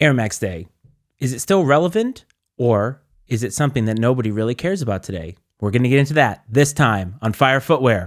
Air Max Day. Is it still relevant, or is it something that nobody really cares about today? We're going to get into that this time on Fire Footwear.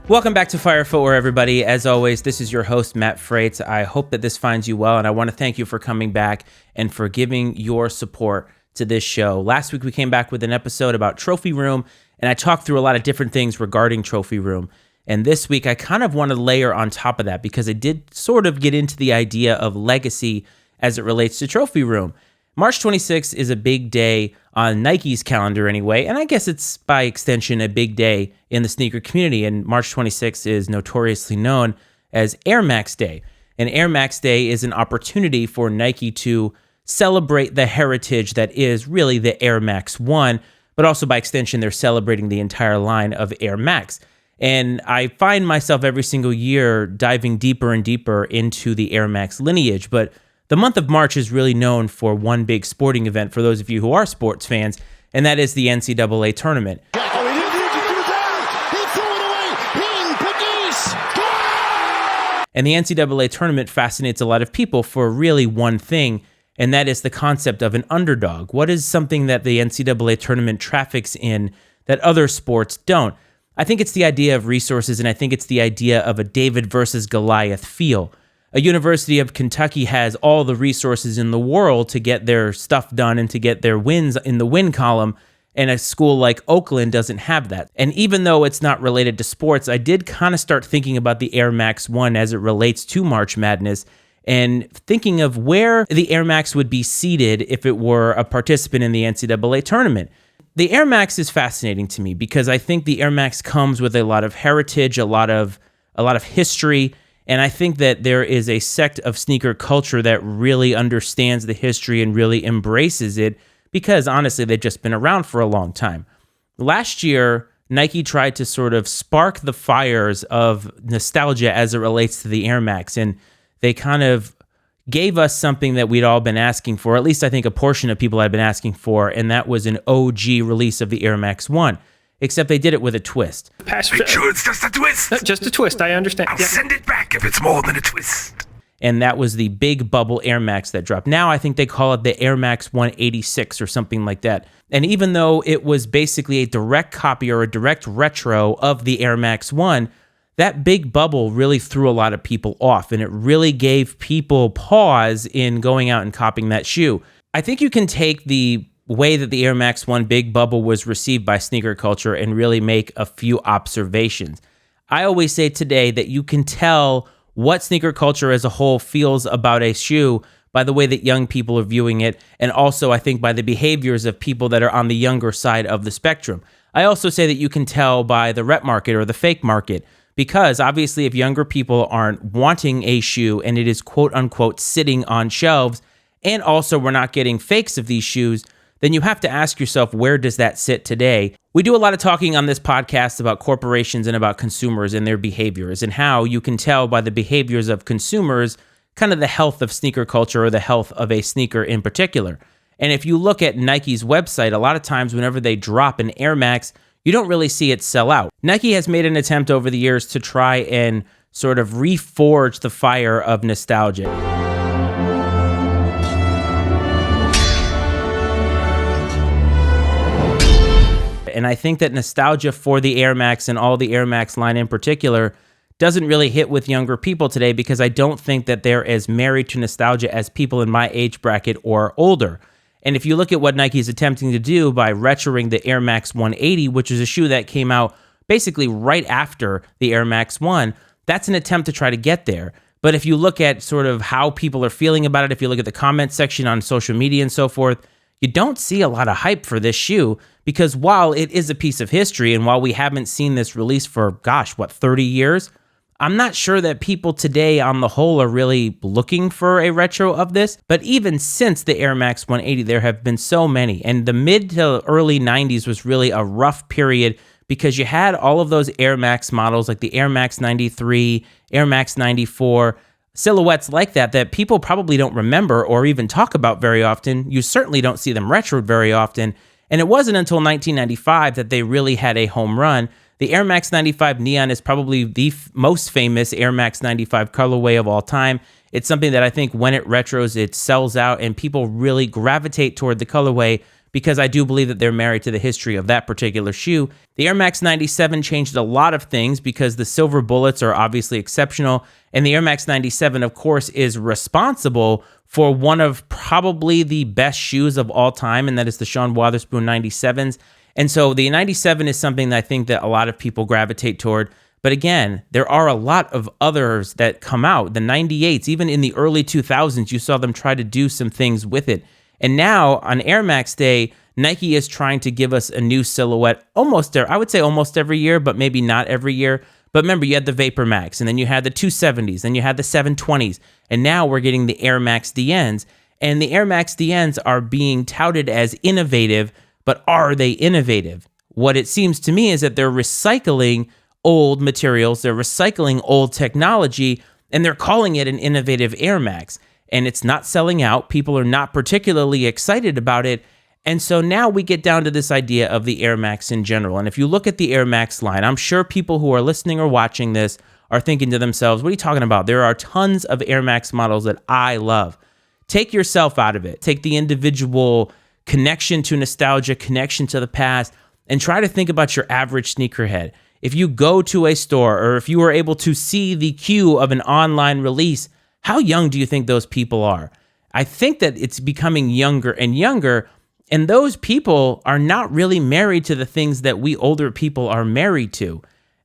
Welcome back to Fire Footwear, everybody. As always, this is your host, Matt Freites. I hope that this finds you well, and I want to thank you for coming back and for giving your support to this show. Last week, we came back with an episode about Trophy Room, and I talked through a lot of different things regarding Trophy Room. And this week, I kind of want to layer on top of that because I did sort of get into the idea of legacy as it relates to Trophy Room. March 26th is a big day on Nike's calendar anyway, and I guess it's by extension a big day in the sneaker community, and March 26th is notoriously known as Air Max Day. And Air Max Day is an opportunity for Nike to celebrate the heritage that is really the Air Max 1, but also by extension they're celebrating the entire line of Air Max. And I find myself every single year diving deeper and deeper into the Air Max lineage, but the month of March is really known for one big sporting event for those of you who are sports fans, and that is the NCAA tournament. And the NCAA tournament fascinates a lot of people for really one thing, and that is the concept of an underdog. What is something that the NCAA tournament traffics in that other sports don't? I think it's the idea of resources, and I think it's the idea of a David versus Goliath feel. A University of Kentucky has all the resources in the world to get their stuff done and to get their wins in the win column, and a school like Oakland doesn't have that. And even though it's not related to sports, I did kind of start thinking about the Air Max 1 as it relates to March Madness and thinking of where the Air Max would be seated if it were a participant in the NCAA tournament. The Air Max is fascinating to me because I think the Air Max comes with a lot of heritage, a lot of history. And I think that there is a sect of sneaker culture that really understands the history and really embraces it because, honestly, they've just been around for a long time. Last year, Nike tried to sort of spark the fires of nostalgia as it relates to the Air Max, and they kind of gave us something that we'd all been asking for, at least I think a portion of people had been asking for, and that was an OG release of the Air Max 1. Except they did it with a twist. Make sure it's just a twist. Just a twist, I understand. I'll send it back if it's more than a twist. And that was the big bubble Air Max that dropped. Now I think they call it the Air Max 186 or something like that. And even though it was basically a direct copy or a direct retro of the Air Max 1, that big bubble really threw a lot of people off, and it really gave people pause in going out and copying that shoe. I think you can take the way that the Air Max 1 big bubble was received by sneaker culture and really make a few observations. I always say today that you can tell what sneaker culture as a whole feels about a shoe by the way that young people are viewing it, and also I think by the behaviors of people that are on the younger side of the spectrum. I also say that you can tell by the rep market or the fake market, because obviously if younger people aren't wanting a shoe and it is quote unquote sitting on shelves, and also we're not getting fakes of these shoes, then you have to ask yourself, where does that sit today? We do a lot of talking on this podcast about corporations and about consumers and their behaviors, and how you can tell by the behaviors of consumers kind of the health of sneaker culture or the health of a sneaker in particular. And if you look at Nike's website, a lot of times whenever they drop an Air Max, you don't really see it sell out. Nike has made an attempt over the years to try and sort of reforge the fire of nostalgia. And I think that nostalgia for the Air Max and all the Air Max line in particular doesn't really hit with younger people today, because I don't think that they're as married to nostalgia as people in my age bracket or older. And if you look at what Nike is attempting to do by retroing the Air Max 180, which is a shoe that came out basically right after the Air Max 1, that's an attempt to try to get there. But if you look at sort of how people are feeling about it, if you look at the comment section on social media and so forth, you don't see a lot of hype for this shoe, because while it is a piece of history, and while we haven't seen this release for, 30 years, I'm not sure that people today on the whole are really looking for a retro of this. But even since the Air Max 180, there have been so many. And the mid to early 90s was really a rough period because you had all of those Air Max models like the Air Max 93, Air Max 94, silhouettes like that people probably don't remember or even talk about very often. You certainly don't see them retroed very often. And it wasn't until 1995 that they really had a home run. The Air Max 95 Neon is probably the most famous Air Max 95 colorway of all time. It's something that I think when it retros, it sells out and people really gravitate toward the colorway because I do believe that they're married to the history of that particular shoe. The Air Max 97 changed a lot of things because the silver bullets are obviously exceptional. And the Air Max 97, of course, is responsible for one of probably the best shoes of all time, and that is the Sean Wotherspoon 97s. And so the 97 is something that I think that a lot of people gravitate toward. But again, there are a lot of others that come out. The 98s, even in the early 2000s, you saw them try to do some things with it. And now on Air Max Day, Nike is trying to give us a new silhouette I would say almost every year, but maybe not every year. But remember, you had the Vapor Max, and then you had the 270s, then you had the 720s, and now we're getting the Air Max DNs. And the Air Max DNs are being touted as innovative, but are they innovative? What it seems to me is that they're recycling old materials, they're recycling old technology, and they're calling it an innovative Air Max. And it's not selling out. People are not particularly excited about it. And so now we get down to this idea of the Air Max in general. And if you look at the Air Max line, I'm sure people who are listening or watching this are thinking to themselves, what are you talking about? There are tons of Air Max models that I love. Take yourself out of it. Take the individual connection to nostalgia, connection to the past, and try to think about your average sneakerhead. If you go to a store or if you were able to see the queue of an online release, how young do you think those people are? I think that it's becoming younger and younger, and those people are not really married to the things that we older people are married to.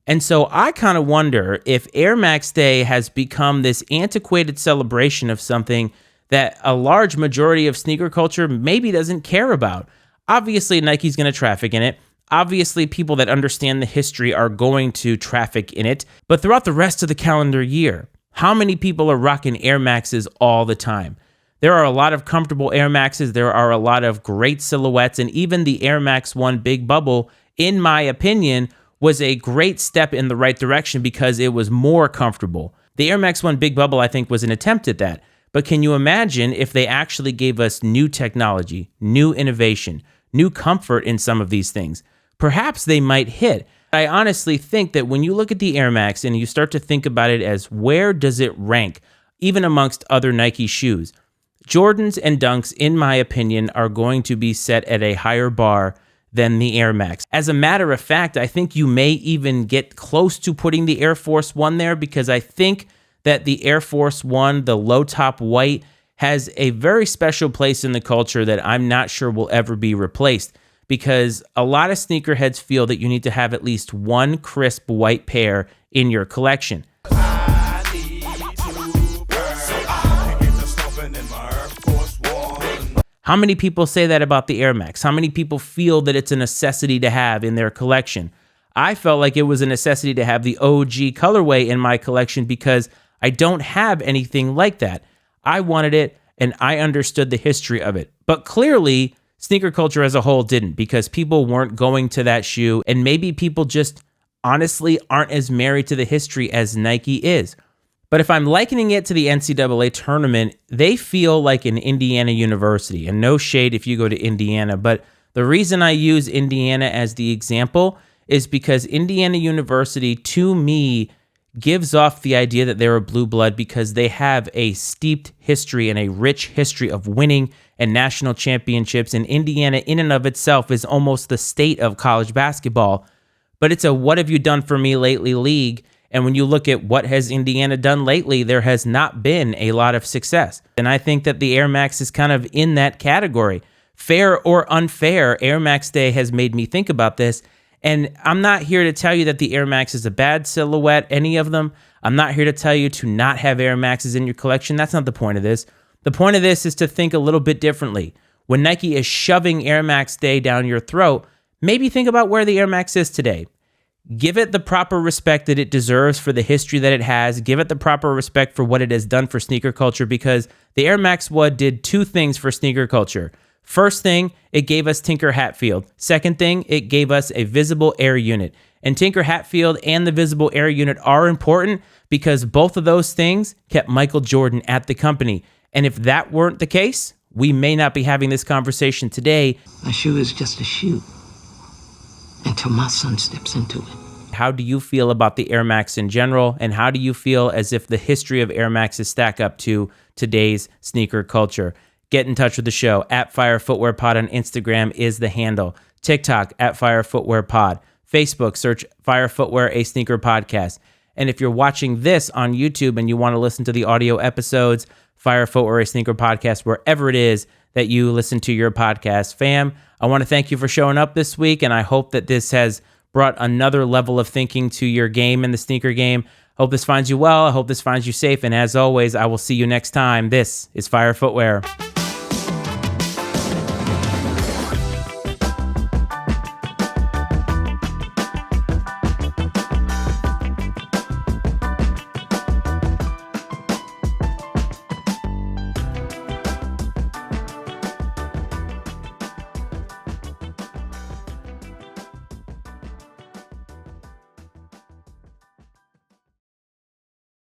And so I kind of wonder if Air Max Day has become this antiquated celebration of something that a large majority of sneaker culture maybe doesn't care about. Obviously, Nike's going to traffic in it. Obviously, people that understand the history are going to traffic in it. But throughout the rest of the calendar year, how many people are rocking Air Maxes all the time? There are a lot of comfortable Air Maxes. There are a lot of great silhouettes. And even the Air Max 1 Big Bubble, in my opinion, was a great step in the right direction because it was more comfortable. The Air Max 1 Big Bubble, I think, was an attempt at that. But can you imagine if they actually gave us new technology, new innovation, new comfort in some of these things? Perhaps they might hit. I honestly think that when you look at the Air Max and you start to think about it as where does it rank, even amongst other Nike shoes, Jordans and Dunks, in my opinion, are going to be set at a higher bar than the Air Max. As a matter of fact, I think you may even get close to putting the Air Force One there because I think that the Air Force One, the low top white, has a very special place in the culture that I'm not sure will ever be replaced. Because a lot of sneakerheads feel that you need to have at least one crisp white pair in your collection. How many people say that about the Air Max? How many people feel that it's a necessity to have in their collection? I felt like it was a necessity to have the OG colorway in my collection because I don't have anything like that. I wanted it and I understood the history of it. But clearly, sneaker culture as a whole didn't because people weren't going to that shoe and maybe people just honestly aren't as married to the history as Nike is. But if I'm likening it to the NCAA tournament, they feel like an Indiana University. And no shade if you go to Indiana, but the reason I use Indiana as the example is because Indiana University, to me, gives off the idea that they're a blue blood because they have a steeped history and a rich history of winning and national championships. And Indiana in and of itself is almost the state of college basketball. But it's a what have you done for me lately league. And when you look at what has Indiana done lately, there has not been a lot of success. And I think that the Air Max is kind of in that category. Fair or unfair, Air Max Day has made me think about this. And I'm not here to tell you that the Air Max is a bad silhouette, any of them. I'm not here to tell you to not have Air Maxes in your collection. That's not the point of this. The point of this is to think a little bit differently. When Nike is shoving Air Max Day down your throat, maybe think about where the Air Max is today. Give it the proper respect that it deserves for the history that it has. Give it the proper respect for what it has done for sneaker culture, because the Air Max 1 did two things for sneaker culture. First thing, it gave us Tinker Hatfield. Second thing, it gave us a visible air unit. And Tinker Hatfield and the visible air unit are important because both of those things kept Michael Jordan at the company. And if that weren't the case, we may not be having this conversation today. A shoe is just a shoe until my son steps into it. How do you feel about the Air Max in general? And how do you feel as if the history of Air Maxes stack up to today's sneaker culture? Get in touch with the show. @Fire Footwear Pod on Instagram is the handle. TikTok @Fire Footwear Pod. Facebook, search Fire Footwear, a sneaker podcast. And if you're watching this on YouTube and you want to listen to the audio episodes, Fire Footwear, a sneaker podcast, wherever it is that you listen to your podcast. Fam, I want to thank you for showing up this week, and I hope that this has brought another level of thinking to your game in the sneaker game. Hope this finds you well. I hope this finds you safe. And as always, I will see you next time. This is Fire Footwear.